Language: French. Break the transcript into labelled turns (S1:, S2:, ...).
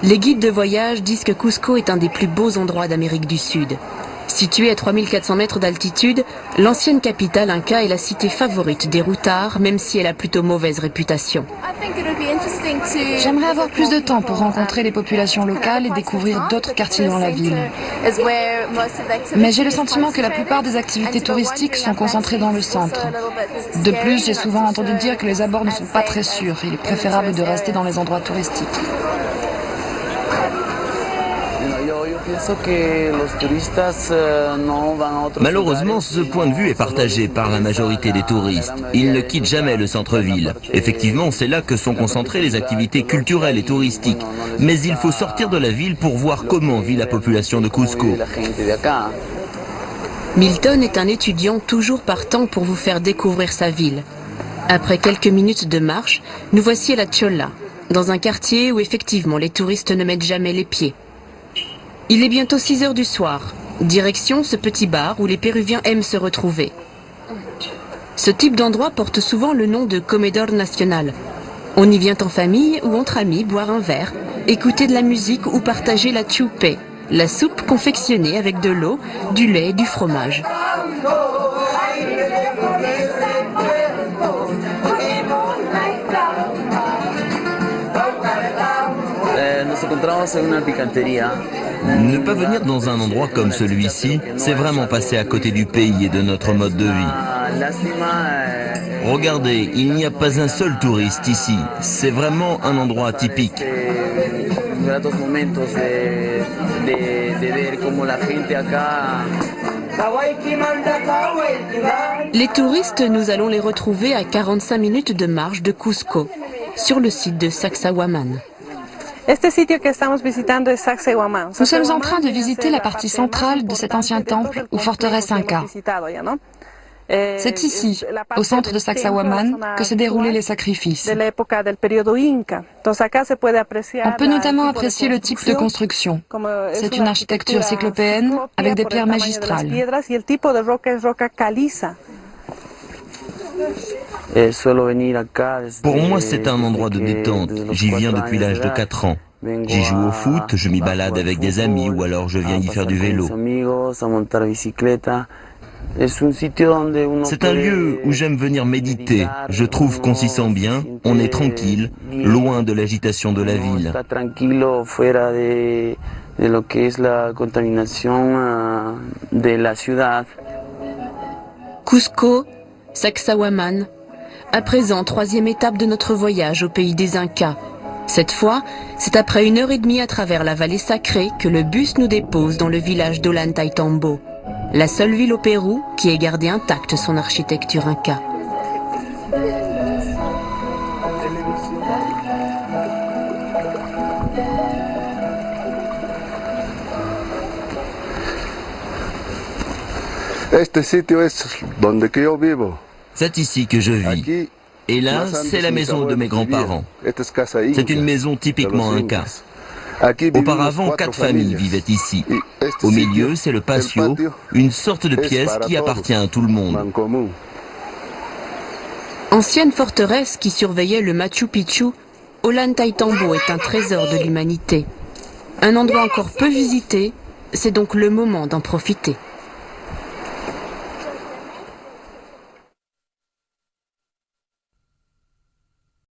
S1: Les guides de voyage disent que Cusco est un des plus beaux endroits d'Amérique du Sud. Située à 3400 mètres d'altitude, l'ancienne capitale inca est la cité favorite des routards, même si elle a plutôt mauvaise réputation.
S2: J'aimerais avoir plus de temps pour rencontrer les populations locales et découvrir d'autres quartiers dans la ville. Mais j'ai le sentiment que la plupart des activités touristiques sont concentrées dans le centre. De plus, j'ai souvent entendu dire que les abords ne sont pas très sûrs. Il est préférable de rester dans les endroits touristiques.
S3: Malheureusement, ce point de vue est partagé par la majorité des touristes. Ils ne quittent jamais le centre-ville. Effectivement, c'est là que sont concentrées les activités culturelles et touristiques. Mais il faut sortir de la ville pour voir comment vit la population de Cusco.
S1: Milton est un étudiant toujours partant pour vous faire découvrir sa ville. Après quelques minutes de marche, nous voici à la Cholla, dans un quartier où effectivement les touristes ne mettent jamais les pieds. Il est bientôt 6 heures du soir. Direction ce petit bar où les Péruviens aiment se retrouver. Ce type d'endroit porte souvent le nom de Comedor Nacional. On y vient en famille ou entre amis boire un verre, écouter de la musique ou partager la chupe, la soupe confectionnée avec de l'eau, du lait et du fromage.
S3: Ne pas venir dans un endroit comme celui-ci, c'est vraiment passer à côté du pays et de notre mode de vie. Regardez, il n'y a pas un seul touriste ici. C'est vraiment un endroit atypique.
S1: Les touristes, nous allons les retrouver à 45 minutes de marche de Cusco, sur le site de Sacsayhuaman.
S2: Nous sommes en train de visiter la partie centrale de cet ancien temple ou forteresse inca. C'est ici, au centre de Sacsayhuaman, que se déroulaient les sacrifices. On peut notamment apprécier le type de construction. C'est une architecture cyclopéenne avec des pierres magistrales.
S3: Pour moi, c'est un endroit de détente. J'y viens depuis l'âge de 4 ans. J'y joue au foot, je m'y balade avec des amis ou alors je viens y faire du vélo. C'est un lieu où j'aime venir méditer. Je trouve qu'on s'y sent bien, on est tranquille, loin de l'agitation de la ville.
S1: Cusco, Sacsayhuaman. À présent, 3e étape de notre voyage au pays des Incas. Cette fois, c'est après 1h30 à travers la vallée sacrée que le bus nous dépose dans le village d'Ollantaytambo, la seule ville au Pérou qui ait gardé intacte son architecture inca.
S3: C'est ici que je vis. Et là, c'est la maison de mes grands-parents. C'est une maison typiquement inca. Auparavant, 4 familles vivaient ici. Au milieu, c'est le patio, une sorte de pièce qui appartient à tout le monde.
S1: Ancienne forteresse qui surveillait le Machu Picchu, Ollantaytambo est un trésor de l'humanité. Un endroit encore peu visité, c'est donc le moment d'en profiter.